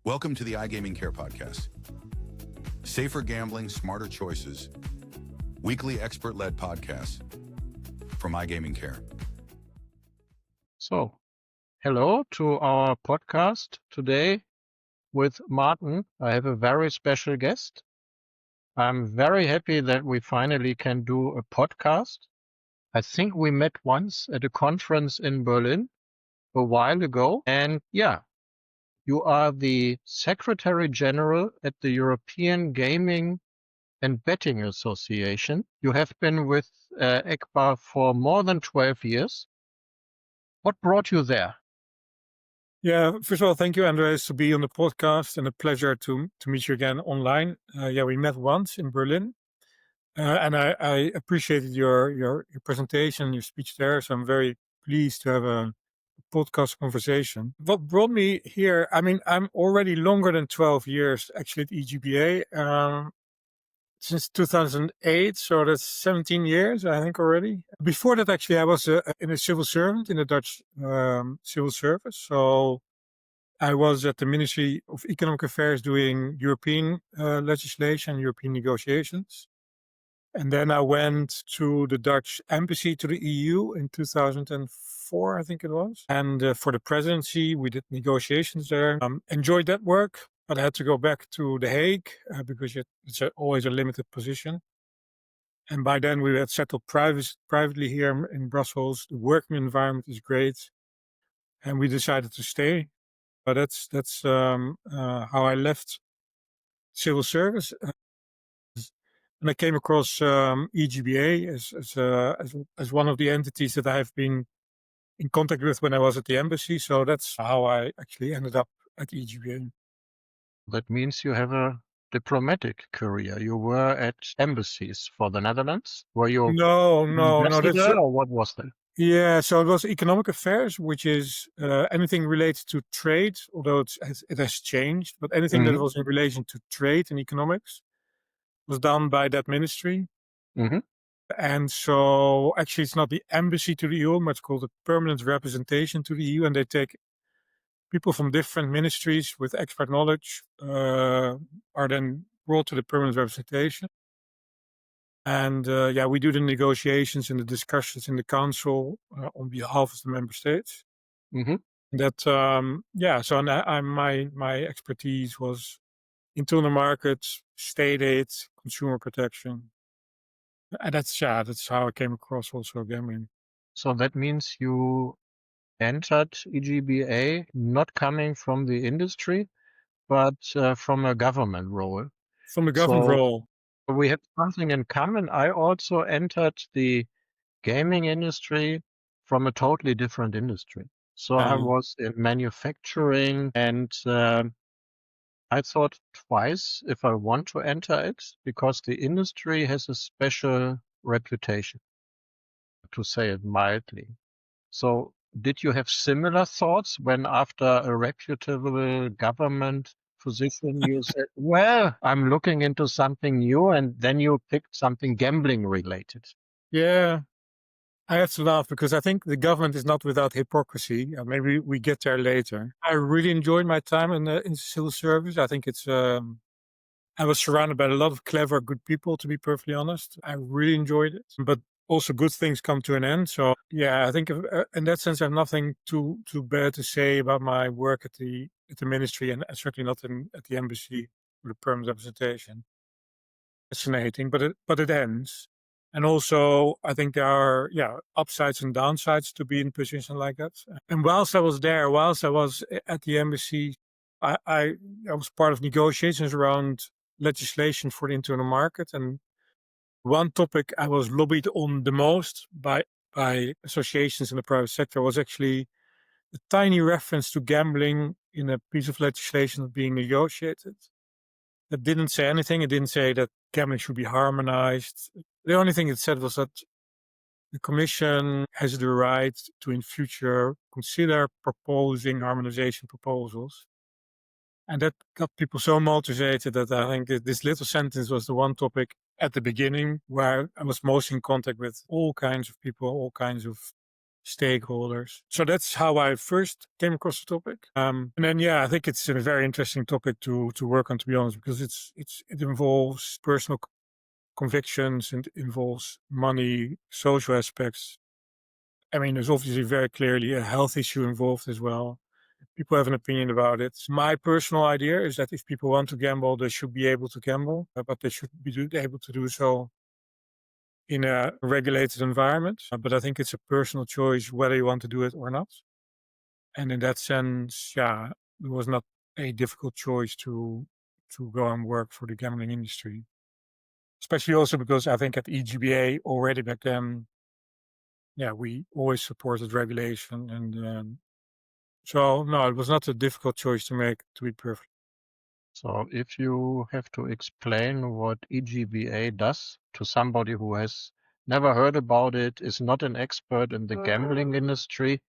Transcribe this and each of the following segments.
Welcome to the iGamingCare podcast. Safer gambling, smarter choices. Weekly expert-led podcasts from iGamingCare. So, hello to our podcast today with Maarten. I have a very special guest. I'm very happy that we finally can do a podcast. I think we met once at a conference in Berlin a while ago. And yeah, you are the Secretary General at the European Gaming and Betting Association. You have been with EGBA for more than 12 years. What brought you there? Yeah, first of all, thank you, Andreas, to be on the podcast, and a pleasure to meet you again online. We met once in Berlin, and I appreciated your presentation, your speech there. So I'm very pleased to have a podcast conversation. What brought me here? I mean, I'm already longer than 12 years actually at EGBA. Since 2008, so that's 17 years, I think, already. Before that, actually, I was in a civil servant in the Dutch civil service. So I was at the Ministry of Economic Affairs doing European legislation, European negotiations. And then I went to the Dutch embassy to the EU in 2004, I think it was. And for the presidency, we did negotiations there. Enjoyed that work. But I had to go back to The Hague because it's always a limited position. And by then we had settled privately here in Brussels. The working environment is great. And we decided to stay. But that's how I left civil service. And I came across EGBA as one of the entities that I have been in contact with when I was at the embassy. So that's how I actually ended up at EGBA. That means you have a diplomatic career. You were at embassies for the Netherlands. Were you No. ambassador, or what was that? Yeah, so it was economic affairs, which is anything related to trade, although it has changed. But anything that was in relation to trade and economics was done by that ministry. And so actually it's not the embassy to the EU, but it's called a permanent representation to the EU. And they take people from different ministries with expert knowledge are then brought to the permanent representation. And we do the negotiations and the discussions in the council on behalf of the member states. That so my expertise was internal markets, state aid, consumer protection, and that's how I came across also gambling. So that means you entered EGBA not coming from the industry, but from a government role. From the government role. We have something in common. I also entered the gaming industry from a totally different industry. So I was in manufacturing, and I thought twice if I want to enter it, because the industry has a special reputation, to say it mildly. So did you have similar thoughts when, after a reputable government position, you said, well, I'm looking into something new, and then you picked something gambling related? Yeah, I have to laugh because I think the government is not without hypocrisy. Maybe we get there later. I really enjoyed my time in the civil service. I think I was surrounded by a lot of clever, good people, to be perfectly honest. I really enjoyed it. But also good things come to an end. So yeah, I think in that sense, I have nothing too bad to say about my work at the ministry, and certainly not at the embassy with the permanent representation. Fascinating, but it ends. And also, I think there are upsides and downsides to be in a position like that. And whilst I was at the embassy, I was part of negotiations around legislation for the internal market. And one topic I was lobbied on the most by associations in the private sector was actually a tiny reference to gambling in a piece of legislation being negotiated. That didn't say anything. It didn't say that gambling should be harmonized. The only thing it said was that the Commission has the right to, in future, consider proposing harmonization proposals. And that got people so motivated that I think this little sentence was the one topic at the beginning where I was most in contact with all kinds of people, all kinds of stakeholders. So that's how I first came across the topic. And then, I think it's a very interesting topic to work on, to be honest, because it involves personal convictions and involves money, social aspects. I mean, there's obviously very clearly a health issue involved as well. People have an opinion about it. My personal idea is that if people want to gamble, they should be able to gamble, but they should be able to do so in a regulated environment. But I think it's a personal choice whether you want to do it or not. And in that sense, it was not a difficult choice to go and work for the gambling industry. Especially also because I think at EGBA already back then, we always supported regulation. And so, no, it was not a difficult choice to make, to be perfect. So if you have to explain what EGBA does to somebody who has never heard about it, is not an expert in the gambling industry,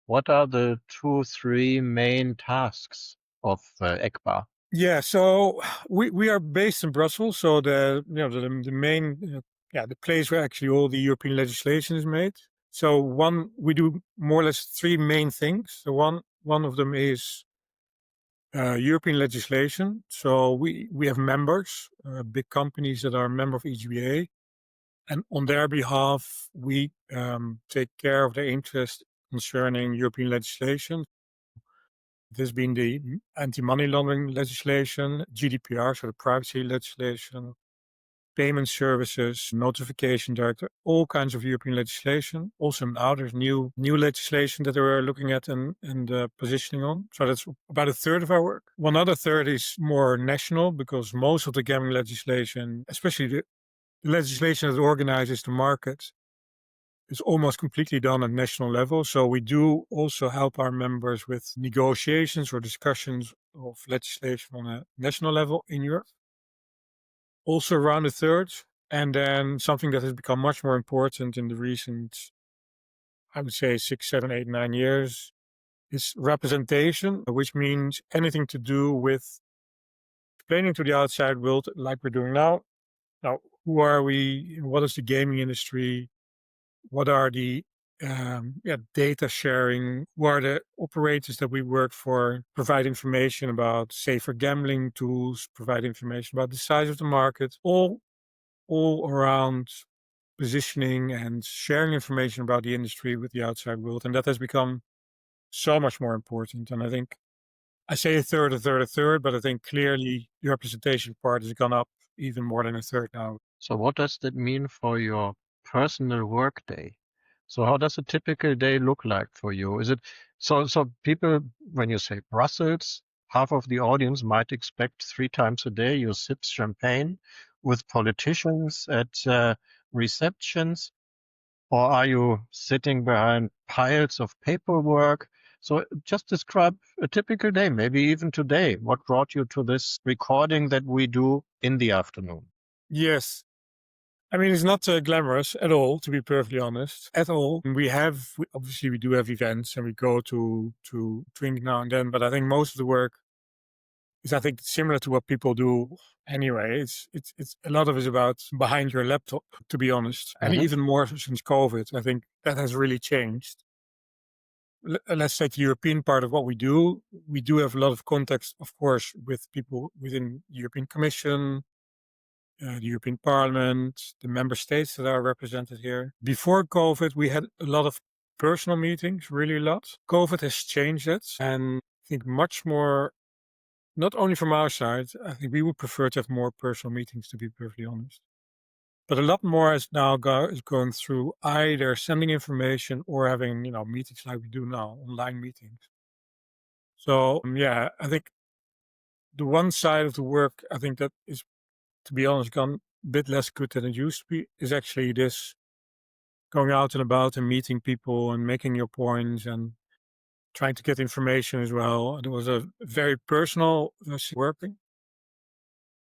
what are the 2-3 main tasks of EGBA? Yeah, so we are based in Brussels. So the main the place where actually all the European legislation is made. So we do more or less 3 main things. So one of them is European legislation. So we have members, big companies that are a member of EGBA, and on their behalf we take care of their interest concerning European legislation. There's been the anti-money laundering legislation, GDPR, so the privacy legislation, payment services, notification directive, all kinds of European legislation. Also now there's new legislation that we're looking at and positioning on. So that's about 1/3 of our work. One other third is more national, because most of the gambling legislation, especially the legislation that organizes the market, is almost completely done at national level. So we do also help our members with negotiations or discussions of legislation on a national level in Europe. Also around 1/3. And then something that has become much more important in the recent, I would say 6, 7, 8, 9 years, is representation, which means anything to do with explaining to the outside world, like we're doing now. Now, who are we? What is the gaming industry? What are the data sharing? Who are the operators that we work for? Provide information about safer gambling tools, provide information about the size of the market, all around positioning and sharing information about the industry with the outside world. And that has become so much more important. And I think I say 1/3, but I think clearly the representation part has gone up even more than 1/3 now. So what does that mean for your personal work day? So how does a typical day look like for you? Is it so people, when you say Brussels, half of the audience might expect 3 times a day you sip champagne with politicians at receptions, or are you sitting behind piles of paperwork? So just describe a typical day, maybe even today. What brought you to this recording that we do in the afternoon? Yes. I mean, it's not glamorous at all, to be perfectly honest, at all. Obviously we do have events and we go to drink now and then, but I think most of the work is, I think, similar to what people do anyway. It's a lot of it is about behind your laptop, to be honest. And even more since COVID, I think that has really changed. Let's take the European part of what we do. We do have a lot of context, of course, with people within the European Commission, the European Parliament, the member states that are represented here. Before COVID, we had a lot of personal meetings, really a lot. COVID has changed that, and I think much more, not only from our side, I think we would prefer to have more personal meetings, to be perfectly honest. But a lot more is now is going through either sending information or having, meetings like we do now, online meetings. So, I think the one side of the work, I think that is, to be honest, gone a bit less good than it used to be, is actually this going out and about and meeting people and making your points and trying to get information as well. It was a very personal working.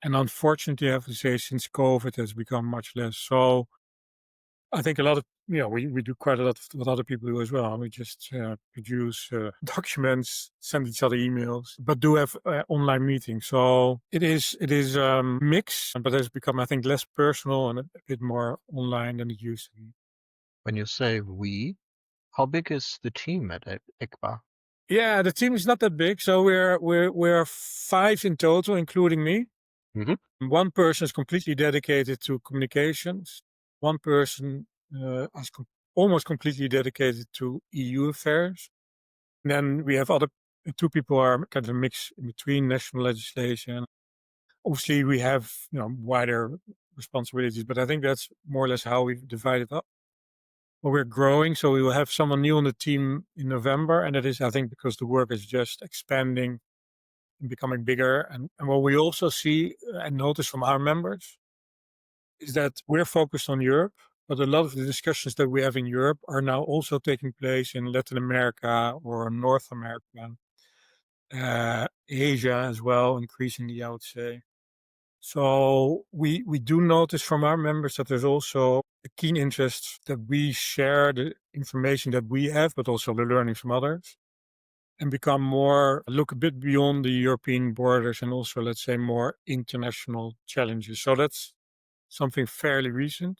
And unfortunately, I have to say, since COVID has become much less. So I think a lot of, we do quite a lot of what other people do as well. We just produce documents, send each other emails, but do have online meetings. So it is mixed, but it's become, I think, less personal and a bit more online than it used to be. When you say we, How big is the team at EGBA? Yeah, the team is not that big. So we're 5 in total, including me. Mm-hmm. One person is completely dedicated to communications. One person is almost completely dedicated to EU affairs. And then we have 2 people are kind of a mix in between national legislation. Obviously, we have wider responsibilities, but I think that's more or less how we've divided up. Well, we're growing, so we will have someone new on the team in November, and that is, I think, because the work is just expanding and becoming bigger. And what we also see and notice from our members is that we're focused on Europe, but a lot of the discussions that we have in Europe are now also taking place in Latin America or North America, Asia as well, increasingly, I would say. So we do notice from our members that there's also a keen interest that we share the information that we have, but also the learnings from others, and look a bit beyond the European borders and also, let's say, more international challenges. So that's something fairly recent.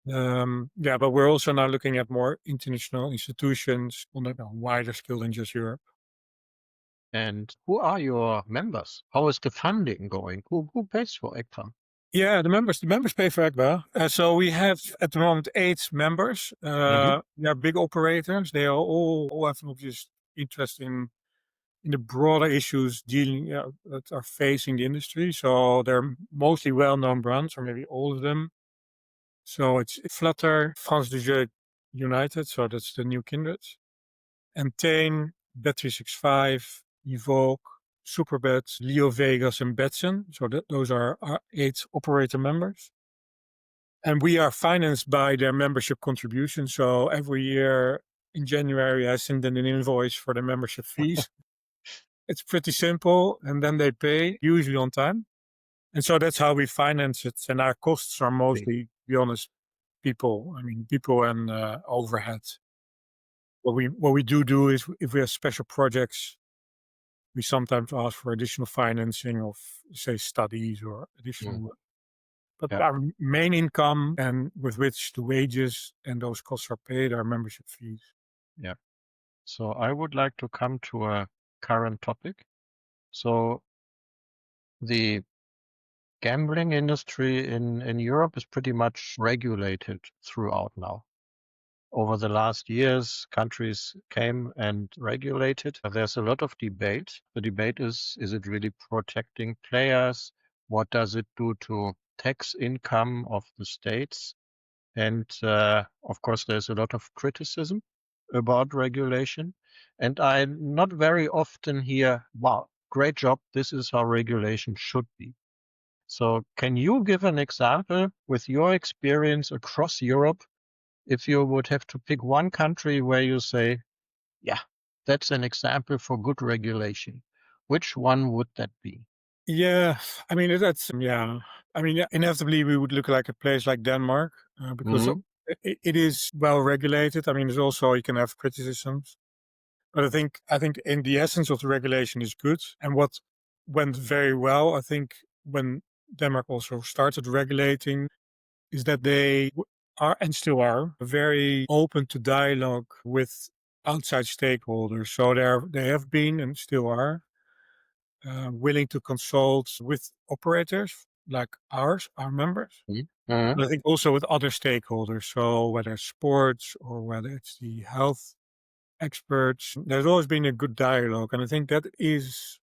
But we're also now looking at more international institutions on a wider scale than just Europe. And who are your members? How is the funding going? Who pays for EGBA? Yeah, the members pay for EGBA. So we have at the moment 8 members. They're big operators. They are all have an obvious interest in the broader issues that are facing the industry. So they're mostly well-known brands, or maybe all of them. So it's Flutter, 𝗧cie United, so that's the new Kindred, Entain, bet365, Evoke, Superbet, LeoVegas, and Betson. So those are our 8 operator members. And we are financed by their membership contribution. So every year in January, I send them an invoice for their membership fees. It's pretty simple. And then they pay, usually on time. And so that's how we finance it. And our costs are mostly, to be honest, people and overhead. What we do is, if we have special projects, we sometimes ask for additional financing of, say, studies or additional work. But our main income, and with which the wages and those costs are paid, are membership fees. Yeah. So I would like to come to a current topic. So the gambling industry in Europe is pretty much regulated throughout now. Over the last years, countries came and regulated. There's a lot of debate. The debate is it really protecting players? What does it do to tax income of the states? And of course, there's a lot of criticism about regulation. And I not very often hear, wow, great job. This is how regulation should be. So can you give an example with your experience across Europe? If you would have to pick one country where you say, yeah, that's an example for good regulation, which one would that be? Yeah, inevitably we would look like a place like Denmark because it is well regulated. There's also, you can have criticisms, but I think in the essence of the regulation is good. And what went very well, I think, when Denmark also started regulating, is that they are, and still are, very open to dialogue with outside stakeholders. So they have been and still are willing to consult with operators like our members. But I think also with other stakeholders. So whether it's sports or whether it's the health experts, there's always been a good dialogue. And I think that is,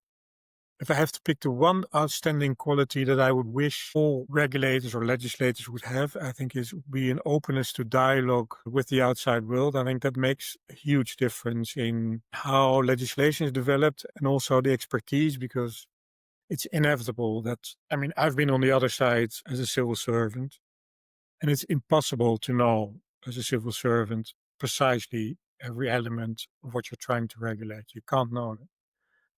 if I have to pick the one outstanding quality that I would wish all regulators or legislators would have, I think is be an openness to dialogue with the outside world. I think that makes a huge difference in how legislation is developed and also the expertise, because it's inevitable that, I've been on the other side as a civil servant, and it's impossible to know as a civil servant precisely every element of what you're trying to regulate. You can't know that.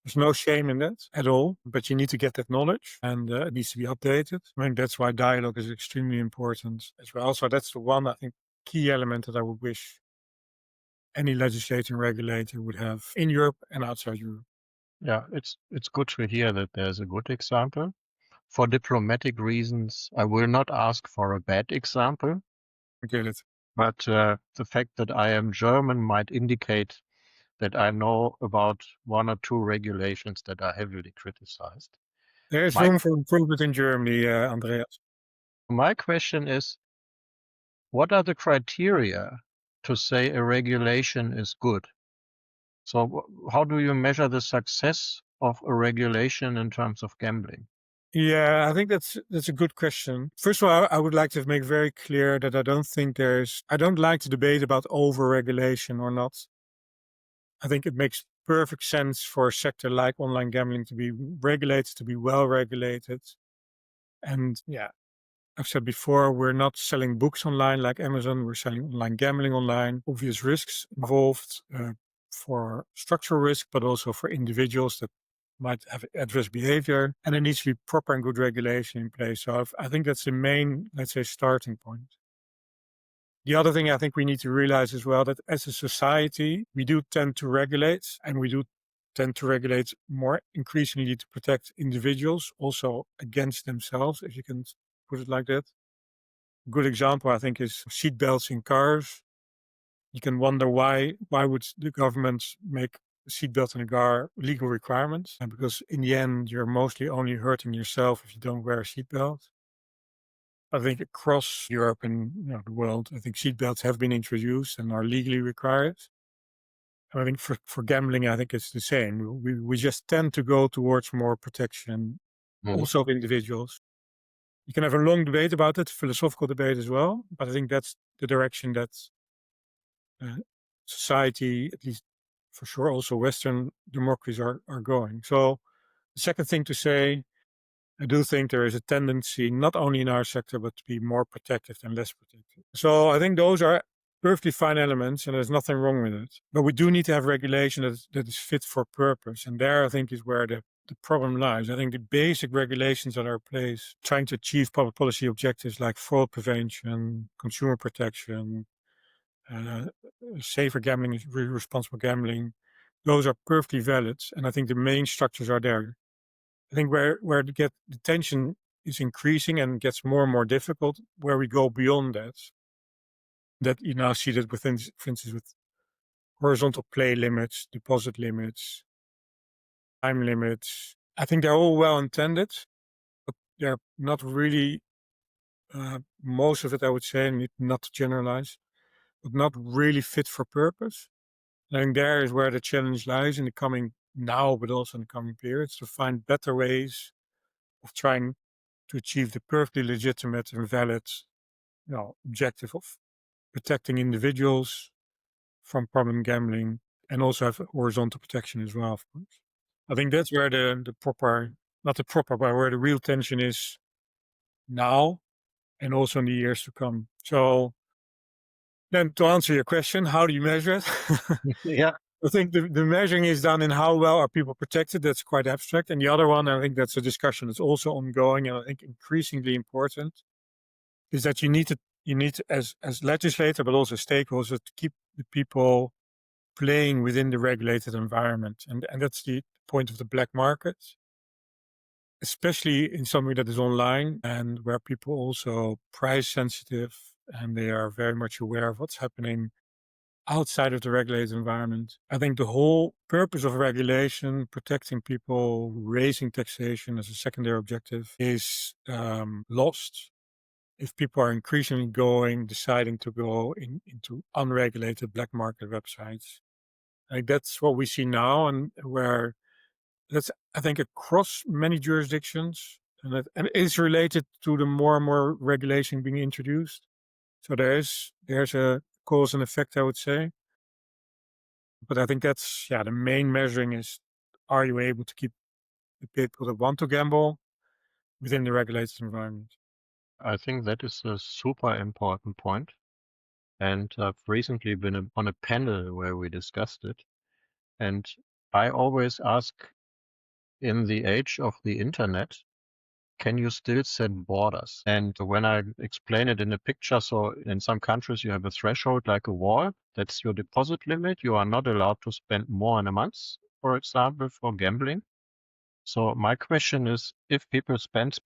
There's no shame in that at all, but you need to get that knowledge, and it needs to be updated. That's why dialogue is extremely important as well. So that's the one, I think, key element that I would wish any legislating regulator would have in Europe and outside Europe. Yeah, it's good to hear that there's a good example. For diplomatic reasons, I will not ask for a bad example. Okay, But the fact that I am German might indicate that I know about one or two regulations that are heavily criticized. There is room for improvement in Germany, Andreas. My question is, what are the criteria to say a regulation is good? So how do you measure the success of a regulation in terms of gambling? Yeah, I think that's a good question. First of all, I would like to make very clear that I don't like to debate about over-regulation or not. I think it makes perfect sense for a sector like online gambling to be regulated, to be well regulated. And yeah, I've said before, we're not selling books online like Amazon. We're selling online gambling online. Obvious risks involved for structural risk, but also for individuals that might have adverse behavior. And there needs to be proper and good regulation in place. So I think that's the main, let's say, starting point. The other thing I think we need to realize as well, that as a society, we do tend to regulate, and we do tend to regulate more increasingly to protect individuals, also against themselves, if you can put it like that. A good example, I think, is seatbelts in cars. You can wonder why would the government make a seatbelt in a car legal requirements? And because in the end, you're mostly only hurting yourself if you don't wear a seatbelt. I think across Europe and the world, I think seatbelts have been introduced and are legally required. And I think for gambling, I think it's the same. We just tend to go towards more protection, also of individuals. You can have a long debate about it, philosophical debate as well, but I think that's the direction that society, at least for sure, also Western democracies are going. So the second thing to say, I do think there is a tendency, not only in our sector, but to be more protective than less protective. So I think those are perfectly fine elements, and there's nothing wrong with it. But we do need to have regulation that is fit for purpose. And there, I think, is where the problem lies. I think the basic regulations that are in place, trying to achieve public policy objectives like fraud prevention, consumer protection, safer gambling, responsible gambling, those are perfectly valid. And I think the main structures are there. I think where the tension is increasing and gets more and more difficult, where we go beyond that you now see that within, for instance, with horizontal play limits, deposit limits, time limits. I think they're all well intended, but they're not really, most of it, I would say, not to generalize, but not really fit for purpose. I think there is where the challenge lies in the coming now, but also in the coming periods, to find better ways of trying to achieve the perfectly legitimate and valid objective of protecting individuals from problem gambling, and also have horizontal protection as well, of course. I think that's where the proper, not the proper, but where the real tension is now and also in the years to come. So then to answer your question, how do you measure it? Yeah. I think the measuring is done in how well are people protected. That's quite abstract. And the other one, I think that's a discussion that's also ongoing, and I think increasingly important, is that you need to as legislator, but also stakeholders, to keep the people playing within the regulated environment. And that's the point of the black market, especially in something that is online and where people also price sensitive and they are very much aware of what's happening outside of the regulated environment. I think the whole purpose of regulation, protecting people, raising taxation as a secondary objective, is lost if people are increasingly deciding to go into unregulated black market websites. Like that's what we see now, and where that's, I think, across many jurisdictions, and it's related to the more and more regulation being introduced. So there's a cause and effect, I would say. But I think that's, the main measuring is, are you able to keep the people that want to gamble within the regulated environment? I think that is a super important point. And I've recently been on a panel where we discussed it. And I always ask, in the age of the internet, can you still set borders? And when I explain it in a picture, so in some countries you have a threshold like a wall, that's your deposit limit. You are not allowed to spend more in a month, for example, for gambling. So my question is, if people spend,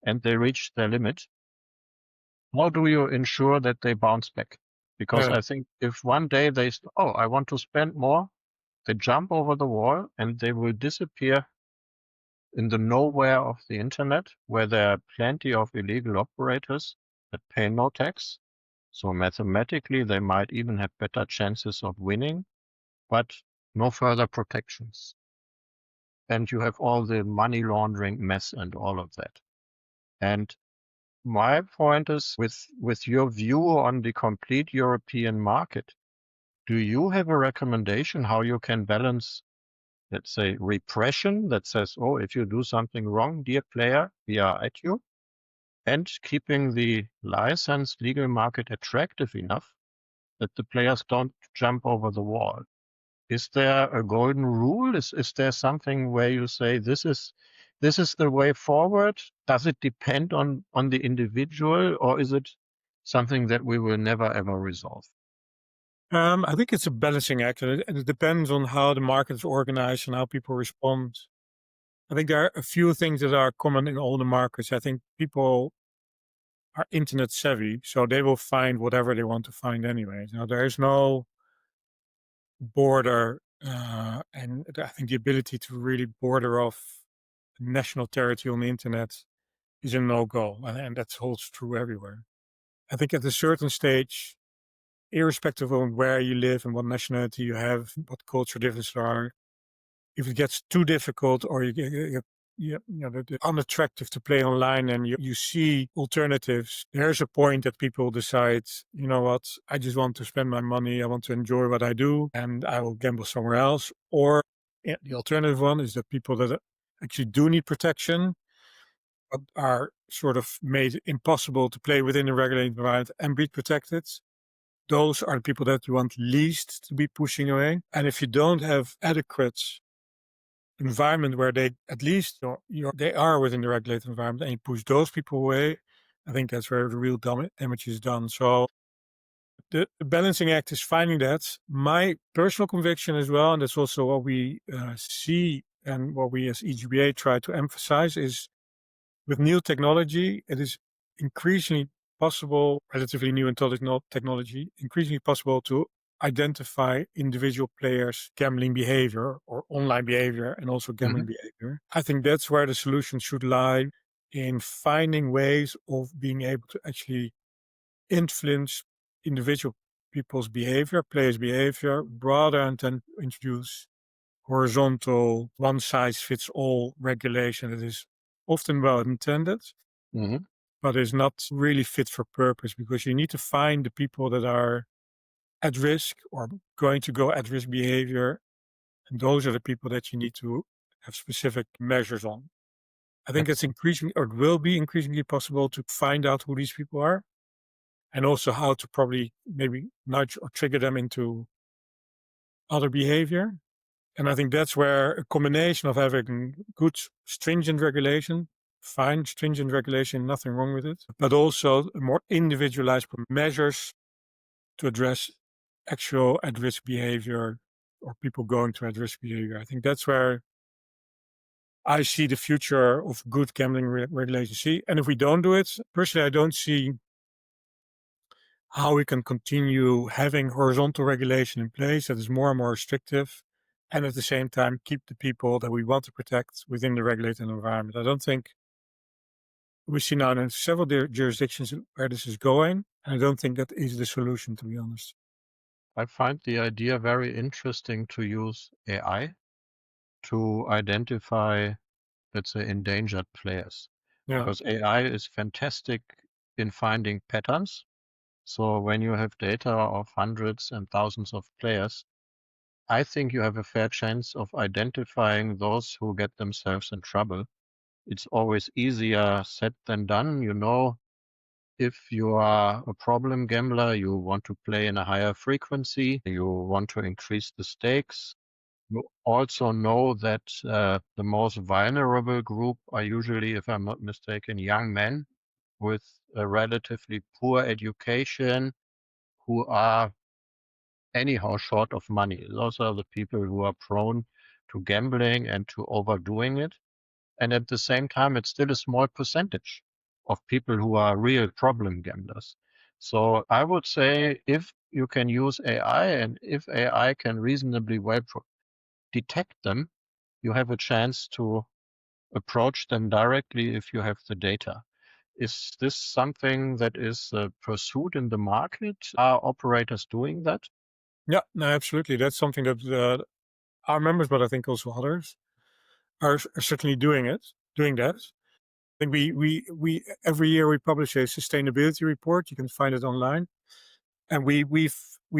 and they reach their limit, how do you ensure that they bounce back? Because I think if one day I want to spend more, they jump over the wall and they will disappear in the nowhere of the internet, where there are plenty of illegal operators that pay no tax. So mathematically, they might even have better chances of winning, but no further protections. And you have all the money laundering mess and all of that. And my point is, with your view on the complete European market, do you have a recommendation how you can balance, let's say, repression that says, oh, if you do something wrong, dear player, we are at you, and keeping the licensed legal market attractive enough that the players don't jump over the wall? Is there a golden rule? Is there something where you say this is the way forward? Does it depend on the individual, or is it something that we will never ever resolve? I think it's a balancing act, and it depends on how the market is organized and how people respond. I think there are a few things that are common in all the markets. I think people are internet savvy, so they will find whatever they want to find anyway. Now, there is no border, and I think the ability to really border off national territory on the internet is a no-go, and that holds true everywhere. I think at a certain stage, irrespective of where you live and what nationality you have, what culture differences there are, if it gets too difficult or they're unattractive to play online and you see alternatives, there's a point that people decide, you know what, I just want to spend my money, I want to enjoy what I do, and I will gamble somewhere else. Or the alternative one is that people that actually do need protection but are sort of made impossible to play within a regulated environment and be protected. Those are the people that you want least to be pushing away. And if you don't have adequate environment where they at least they are within the regulated environment and you push those people away, I think that's where the real damage is done. So the balancing act is finding that. My personal conviction as well, and that's also what we see and what we as EGBA try to emphasize, is with new technology, it is increasingly possible, relatively new technology, increasingly possible to identify individual players' gambling behavior or online behavior and also gambling behavior. I think that's where the solution should lie, in finding ways of being able to actually influence individual people's behavior, players' behavior, rather than introduce horizontal, one-size-fits-all regulation that is often well intended, but is not really fit for purpose, because you need to find the people that are at risk or going to go at risk behavior. And those are the people that you need to have specific measures on. I think it's increasingly, or it will be increasingly possible to find out who these people are and also how to probably maybe nudge or trigger them into other behavior. And I think that's where a combination of having good stringent regulation, fine stringent regulation, nothing wrong with it, but also more individualized measures to address actual at-risk behavior or people going to at-risk behavior. I think that's where I see the future of good gambling regulation. And if we don't do it, personally, I don't see how we can continue having horizontal regulation in place that is more and more restrictive, and at the same time keep the people that we want to protect within the regulated environment. I don't think we see now in several jurisdictions where this is going, and I don't think that is the solution, to be honest. I find the idea very interesting to use AI to identify, let's say, endangered players. Yeah. Because AI is fantastic in finding patterns. So when you have data of hundreds and thousands of players, I think you have a fair chance of identifying those who get themselves in trouble. It's always easier said than done. You know, if you are a problem gambler, you want to play in a higher frequency, you want to increase the stakes. You also know that the most vulnerable group are usually, if I'm not mistaken, young men with a relatively poor education who are anyhow short of money. Those are the people who are prone to gambling and to overdoing it. And at the same time, it's still a small percentage of people who are real problem gamblers. So I would say if you can use AI and if AI can reasonably well detect them, you have a chance to approach them directly if you have the data. Is this something that is pursued in the market? Are operators doing that? Yeah, no, absolutely. That's something that our members, but I think also others, are certainly doing that. I think we every year we publish a sustainability report. You can find it online, and we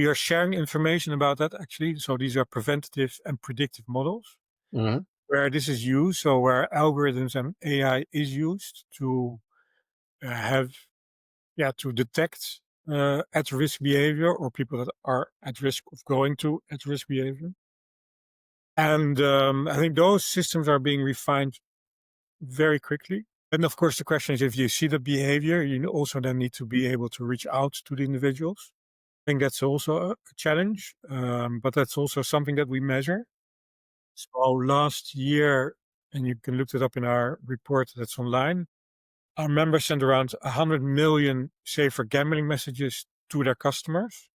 are sharing information about that actually. So these are preventative and predictive models where this is used. So where algorithms and AI is used to to detect at-risk behavior or people that are at risk of going to at-risk behavior. And I think those systems are being refined very quickly. And of course, the question is, if you see the behavior, you also then need to be able to reach out to the individuals. I think that's also a challenge, but that's also something that we measure. So last year, and you can look it up in our report that's online, our members sent around 100 million safer gambling messages to their customers,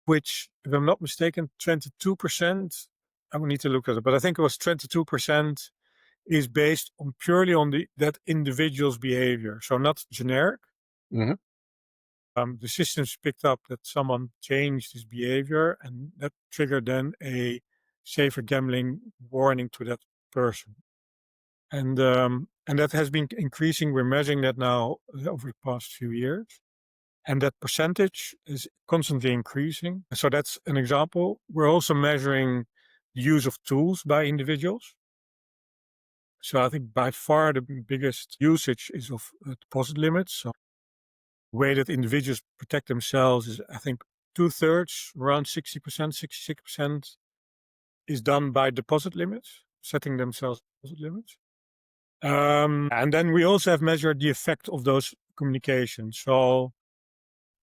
which, if I'm not mistaken, 22%, I would need to look at it, but I think it was 22% is based on purely on that individual's behavior. So not generic. The systems picked up that someone changed his behavior, and that triggered then a safer gambling warning to that person. And that has been increasing. We're measuring that now over the past few years. And that percentage is constantly increasing. So that's an example. We're also measuring the use of tools by individuals. So I think by far the biggest usage is of deposit limits. So the way that individuals protect themselves is, I think, 2/3, around 60%, 66% is done by deposit limits, setting themselves deposit limits. And then we also have measured the effect of those communications. So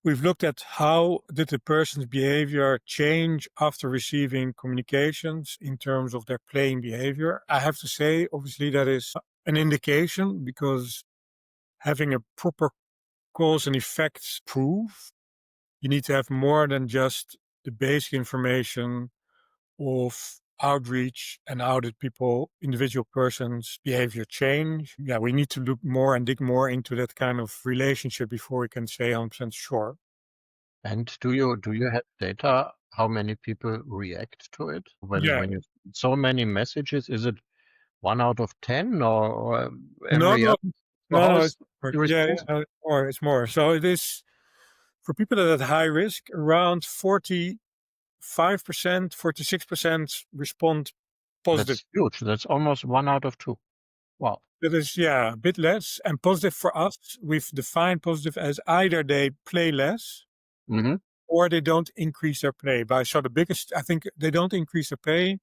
we've looked at how did the person's behavior change after receiving communications in terms of their playing behavior. I have to say, obviously, that is an indication, because having a proper cause and effects proof, you need to have more than just the basic information of outreach and how did individual persons' behavior change. Yeah, we need to look more and dig more into that kind of relationship before we can say 100% sure. And do you have data how many people react to it when you so many messages? Is it 1 out of 10 or every other? No, it's more. So it is for people that are at high risk, around 45%, 46% respond positive. That's huge. That's almost 1 out of 2. Wow. That is, a bit less. And positive for us, we've defined positive as either they play less or they don't increase their play. So the biggest, I think they don't increase their play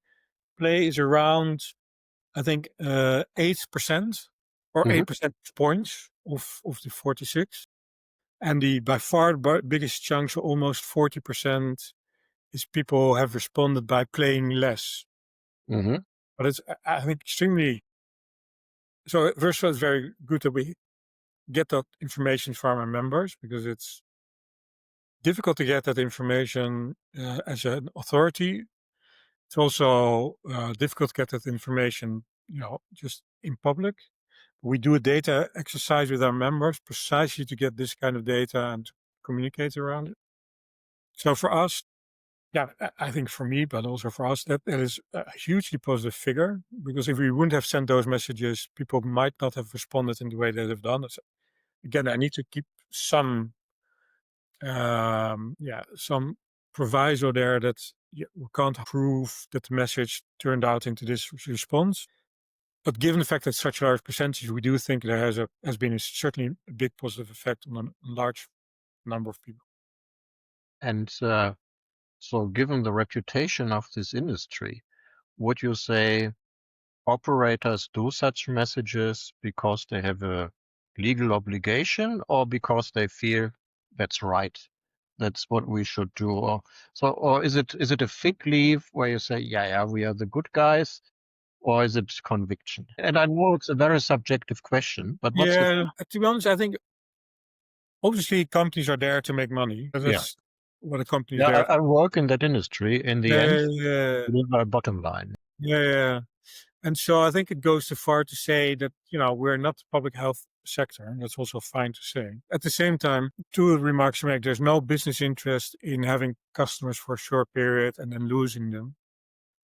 is around, I think, 8% or 8 percentage points of the 46. And the by far biggest chunk, so almost 40%, is people have responded by playing less. But it's, I think, extremely. So first of all, it's very good that we get that information from our members, because it's difficult to get that information as an authority. It's also difficult to get that information, just in public. We do a data exercise with our members precisely to get this kind of data and to communicate around it. So for us, I think for me, but also for us, that is a hugely positive figure, because if we wouldn't have sent those messages, people might not have responded in the way they have done. So again, I need to keep some proviso there that we can't prove that the message turned out into this response. But given the fact that such a large percentage, we do think there has been certainly a big positive effect on a large number of people. And so given the reputation of this industry, would you say operators do such messages because they have a legal obligation or because they feel that's right? That's what we should do. Or is it a fig leaf where you say, we are the good guys, or is it conviction? And I know it's a very subjective question, but what's Yeah, to be honest, I think obviously companies are there to make money. That's what a company is there. I work in that industry. In the end, Yeah. deliver a bottom line. Yeah. And so I think it goes too far to say that, we're not the public health sector. And that's also fine to say. At the same time, two remarks to make. There's no business interest in having customers for a short period and then losing them.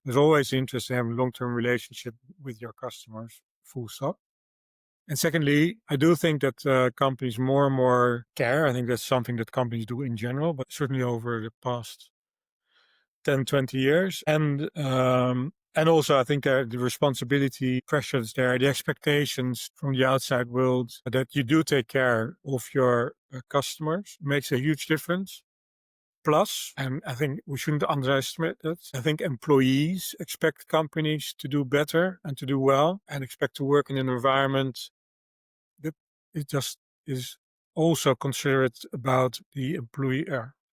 There's always interest in having a long-term relationship with your customers, full stop. And secondly, I do think that companies more and more care. I think that's something that companies do in general, but certainly over the past 10, 20 years. And also, I think the responsibility pressures there, the expectations from the outside world that you do take care of your customers makes a huge difference. Plus, and I think we shouldn't underestimate that, I think employees expect companies to do better and to do well and expect to work in an environment that it just is also considerate about the employee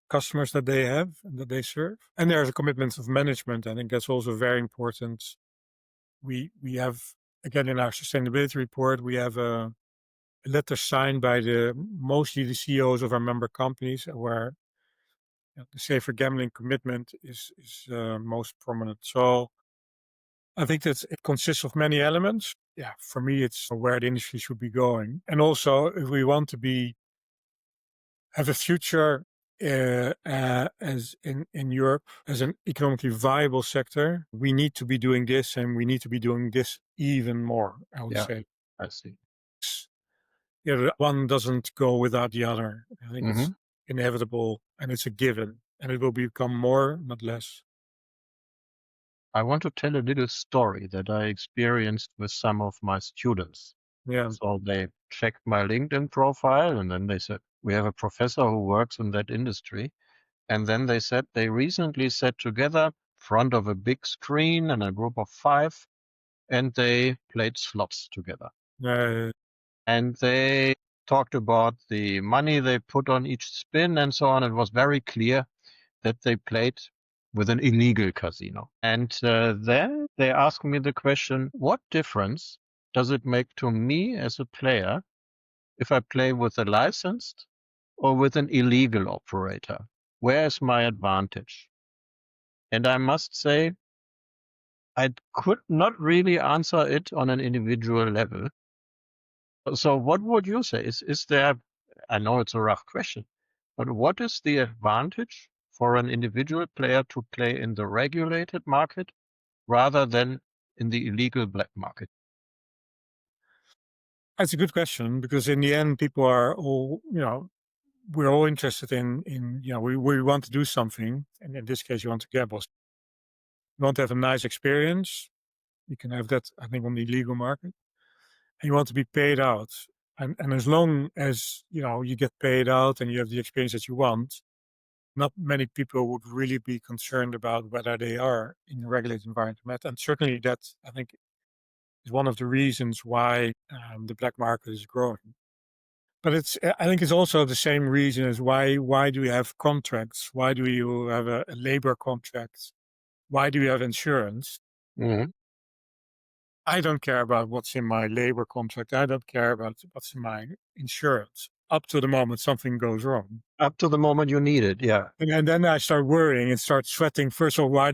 customers that they have and that they serve. And there's a commitment of management. I think that's also very important. We have, again, in our sustainability report, we have a letter signed by mostly the CEOs of our member companies where the safer gambling commitment is most prominent. So I think that it consists of many elements. Yeah, for me, it's where the industry should be going. And also, if we want to have a future as in Europe as an economically viable sector, we need to be doing this, and we need to be doing this even more, I would say. I see. One doesn't go without the other. I think it's inevitable, and it's a given, and it will become more, not less. I want to tell a little story that I experienced with some of my students. Yeah. So they checked my LinkedIn profile, and then they said, we have a professor who works in that industry. And then they said they recently sat together in front of a big screen and a group of 5, and they played slots together. And they talked about the money they put on each spin and so on. It was very clear that they played with an illegal casino. And then they asked me the question, what difference does it make to me as a player if I play with a licensed or with an illegal operator? Where is my advantage? And I must say, I could not really answer it on an individual level. So what would you say? Is there, I know it's a rough question, but what is the advantage for an individual player to play in the regulated market rather than in the illegal black market? That's a good question, because in the end, people are all, we're all interested in we want to do something. And in this case, you want to gamble. You want to have a nice experience. You can have that, I think, on the legal market. And you want to be paid out. And as long as, you get paid out and you have the experience that you want, not many people would really be concerned about whether they are in a regulated environment. And certainly that, I think, is one of the reasons why the black market is growing. But I think it's also the same reason as why do we have contracts? Why do you have a labor contract? Why do we have insurance? Mm-hmm. I don't care about what's in my labor contract. I don't care about what's in my insurance up to the moment something goes wrong. Up to the moment you need it, yeah. And then I start worrying and start sweating. First of all, where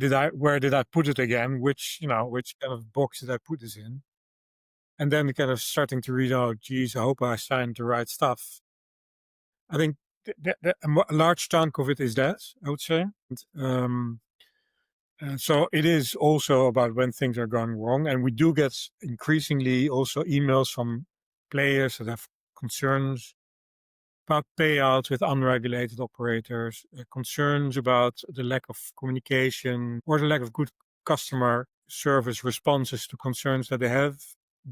did I put it again? Which kind of box did I put this in? And then kind of starting to read, oh, geez, I hope I signed the right stuff. I think a large chunk of it is that, I would say. So it is also about when things are going wrong. And we do get increasingly also emails from players that have concerns about payouts with unregulated operators, concerns about the lack of communication or the lack of good customer service responses to concerns that they have,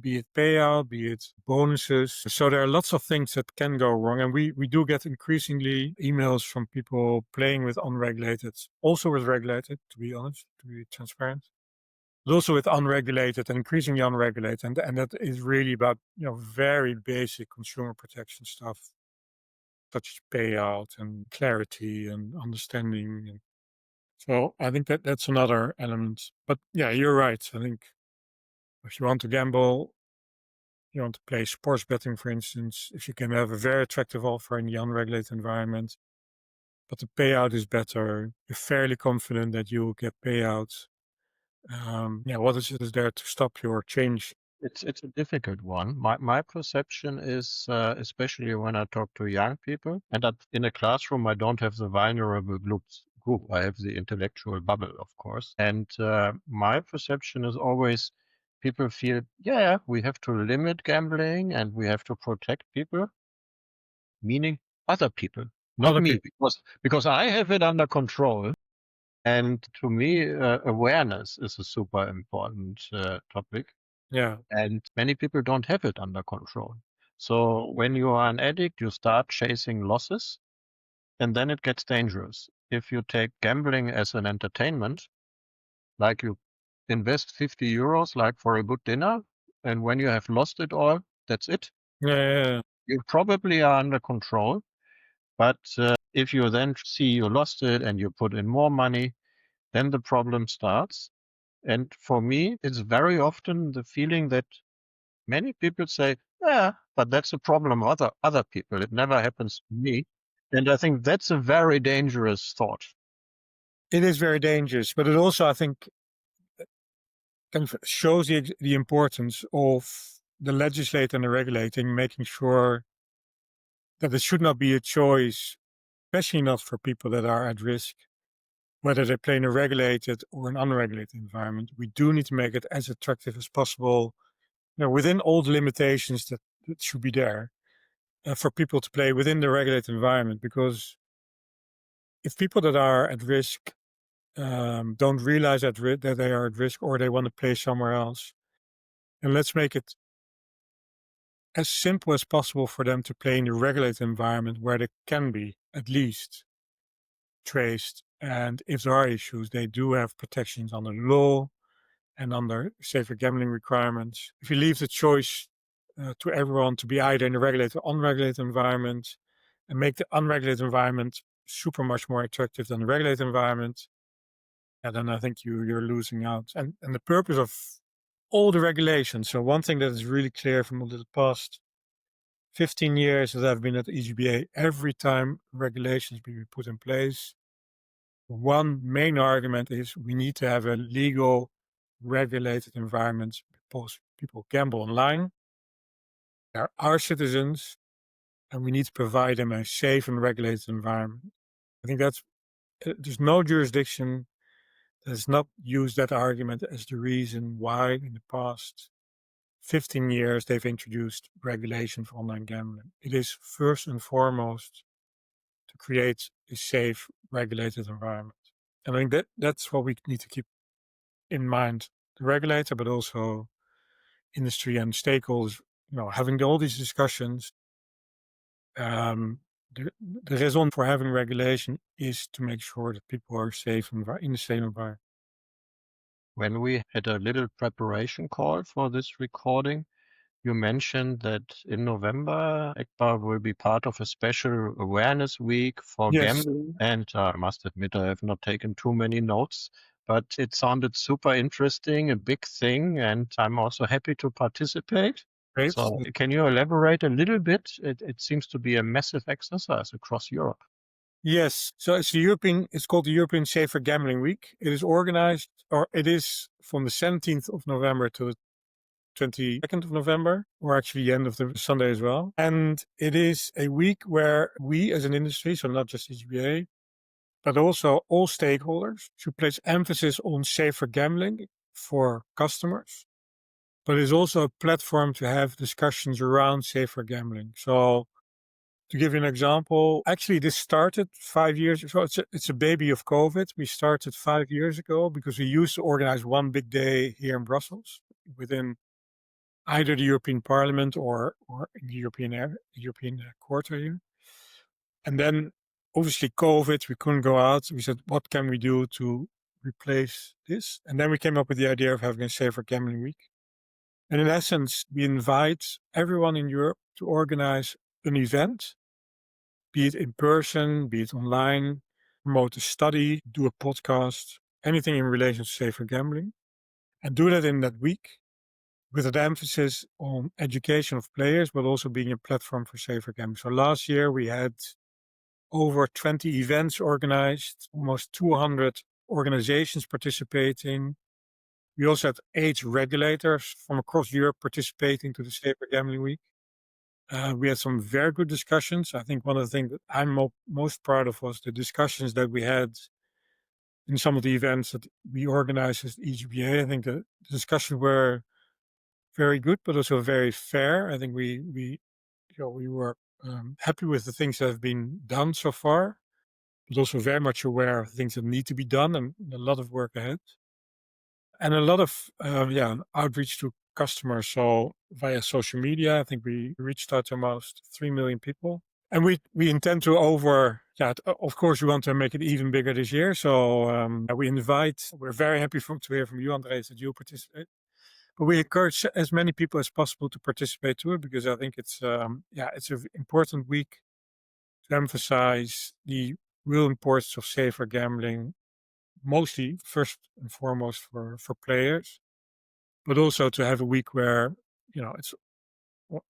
be it payout, be it bonuses. So there are lots of things that can go wrong. And we do get increasingly emails from people playing with unregulated, also with regulated, to be honest, to be transparent, but also with unregulated and increasingly unregulated. And that is really about, very basic consumer protection stuff, such as payout and clarity and understanding. So I think that's another element. But yeah, you're right. I think If you want to gamble, you want to play sports betting, for instance, if you can have a very attractive offer in the unregulated environment, but the payout is better, you're fairly confident that you will get payouts. What is there to stop your change? It's a difficult one. My perception is, especially when I talk to young people, and in a classroom, I don't have the vulnerable group. I have the intellectual bubble, of course. And my perception is always people feel, yeah, we have to limit gambling and we have to protect people, meaning other people, not Other me, people. because I have it under control. And to me, awareness is a super important topic. Yeah. And many people don't have it under control. So when you are an addict, you start chasing losses, and then it gets dangerous. If you take gambling as an entertainment, like you invest 50 euros, like for a good dinner, and when you have lost it all, that's it. Yeah. You probably are under control. But if you then see you lost it and you put in more money, then the problem starts. And for me, it's very often the feeling that many people say, yeah, but that's a problem of other people. It never happens to me. And I think that's a very dangerous thought. It is very dangerous, but it also, I think, kind of shows the importance of the legislator and the regulating, making sure that it should not be a choice, especially not for people that are at risk, whether they play in a regulated or an unregulated environment. We do need to make it as attractive as possible, within all the limitations that should be there, for people to play within the regulated environment. Because if people that are at risk don't realize that they are at risk, or they want to play somewhere else, and let's make it as simple as possible for them to play in the regulated environment where they can be at least traced. And if there are issues, they do have protections under law and under safer gambling requirements. If you leave the choice to everyone to be either in a regulated or unregulated environment, and make the unregulated environment super much more attractive than the regulated environment, then I think you're losing out. And the purpose of all the regulations. So one thing that is really clear from the past 15 years that I've been at EGBA, every time regulations being put in place, one main argument is we need to have a legal, regulated environment because people gamble online. They're our citizens, and we need to provide them a safe and regulated environment. I think there's no jurisdiction that has not used that argument as the reason why in the past 15 years they've introduced regulation for online gambling. It is first and foremost to create a safe, regulated environment. And I think that's what we need to keep in mind, the regulator, but also industry and stakeholders, having all these discussions. The reason for having regulation is to make sure that people are safe in the same environment. When we had a little preparation call for this recording, you mentioned that in November, EGBA will be part of a special awareness week for gambling. And I must admit, I have not taken too many notes, but it sounded super interesting, a big thing, and I'm also happy to participate. Great. So can you elaborate a little bit? It seems to be a massive exercise across Europe. Yes. So it's called the European Safer Gambling Week. It is organized, or it is from the 17th of November to the 22nd of November, or actually the end of the Sunday as well. And it is a week where we as an industry, so not just EGBA, but also all stakeholders, should place emphasis on safer gambling for customers. But it's also a platform to have discussions around safer gambling. So to give you an example, actually this started 5 years ago. It's a baby of COVID. We started 5 years ago because we used to organize one big day here in Brussels within either the European Parliament or in the European quarter here. And then obviously COVID, we couldn't go out. We said, what can we do to replace this? And then we came up with the idea of having a Safer Gambling Week. And in essence, we invite everyone in Europe to organize an event, be it in person, be it online, promote a study, do a podcast, anything in relation to safer gambling, and do that in that week. with an emphasis on education of players, but also being a platform for safer gambling. So last year we had over 20 events organized, almost 200 organizations participating. We also had 8 regulators from across Europe participating to the Safer Gambling Week. We had some very good discussions. I think one of the things that I'm most proud of was the discussions that we had in some of the events that we organized as EGBA. I think the discussions were very good, but also very fair. I think we were happy with the things that have been done so far, but also very much aware of things that need to be done and a lot of work ahead. And a lot of outreach to customers. So via social media, I think we reached out to almost 3 million people. And we intend to of course, we want to make it even bigger this year. So we're very happy to hear from you, Andreas, that you participate. But we encourage as many people as possible to participate too, because I think it's an important week to emphasize the real importance of safer gambling, mostly first and foremost for players, but also to have a week where, it's on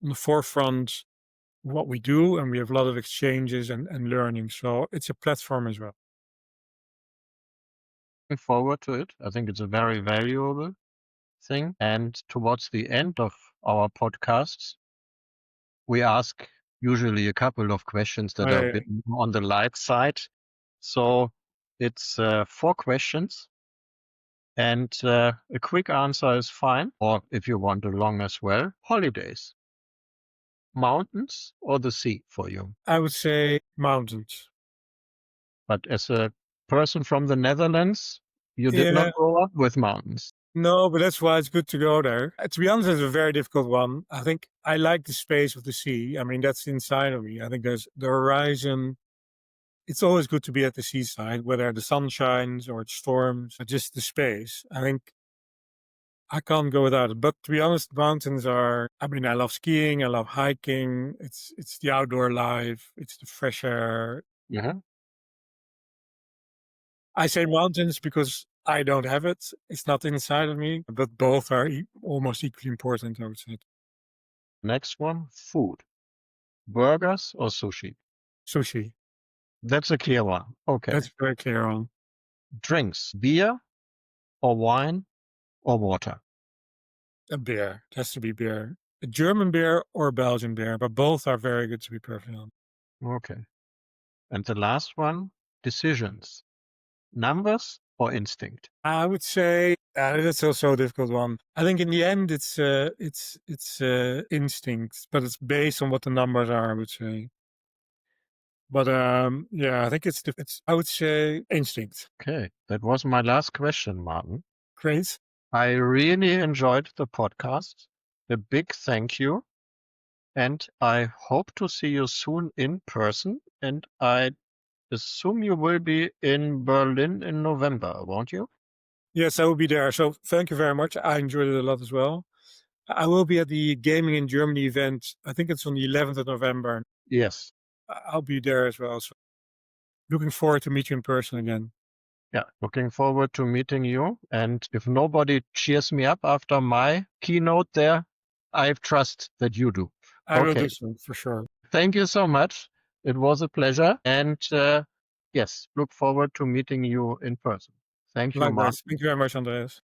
the forefront of what we do, and we have a lot of exchanges and learning. So it's a platform as well. Looking forward to it. I think it's a very valuable thing. And towards the end of our podcasts, we ask usually a couple of questions that are a bit more on the light side. So it's 4 questions. And a quick answer is fine, or if you want a long as well. Holidays, mountains or the sea for you? I would say mountains. But as a person from the Netherlands, you did not grow up with mountains. No, but that's why it's good to go there. To be honest, it's a very difficult one. I think I like the space of the sea. I mean, that's inside of me. I think there's the horizon. It's always good to be at the seaside, whether the sun shines or it storms, or just the space. I think I can't go without it. But to be honest, mountains I love skiing, I love hiking. It's the outdoor life. It's the fresh air. Yeah. I say mountains because I don't have it. It's not inside of me, but both are almost equally important, I would say. Next one, food. Burgers or sushi? Sushi. That's a clear one. Okay. That's a very clear one. Drinks, beer or wine or water? A beer. It has to be beer. A German beer or a Belgian beer, but both are very good, to be perfectly honest. Okay. And the last one, decisions. Numbers or instinct? I would say that's also a difficult one. I think in the end it's instinct, but it's based on what the numbers are, I would say. But I think I would say instinct. Okay, that was my last question, Maarten. Great. I really enjoyed the podcast. A big thank you. And I hope to see you soon in person. And I assume you will be in Berlin in November, won't you? Yes, I will be there. So thank you very much. I enjoyed it a lot as well. I will be at the Gaming in Germany event. I think it's on the 11th of November. Yes. I'll be there as well. So looking forward to meet you in person again. Yeah, looking forward to meeting you. And if nobody cheers me up after my keynote there, I trust that you do. I will do so, for sure. Thank you so much. It was a pleasure. And yes, look forward to meeting you in person. Thank you, Maarten. Thank you very much, Andreas.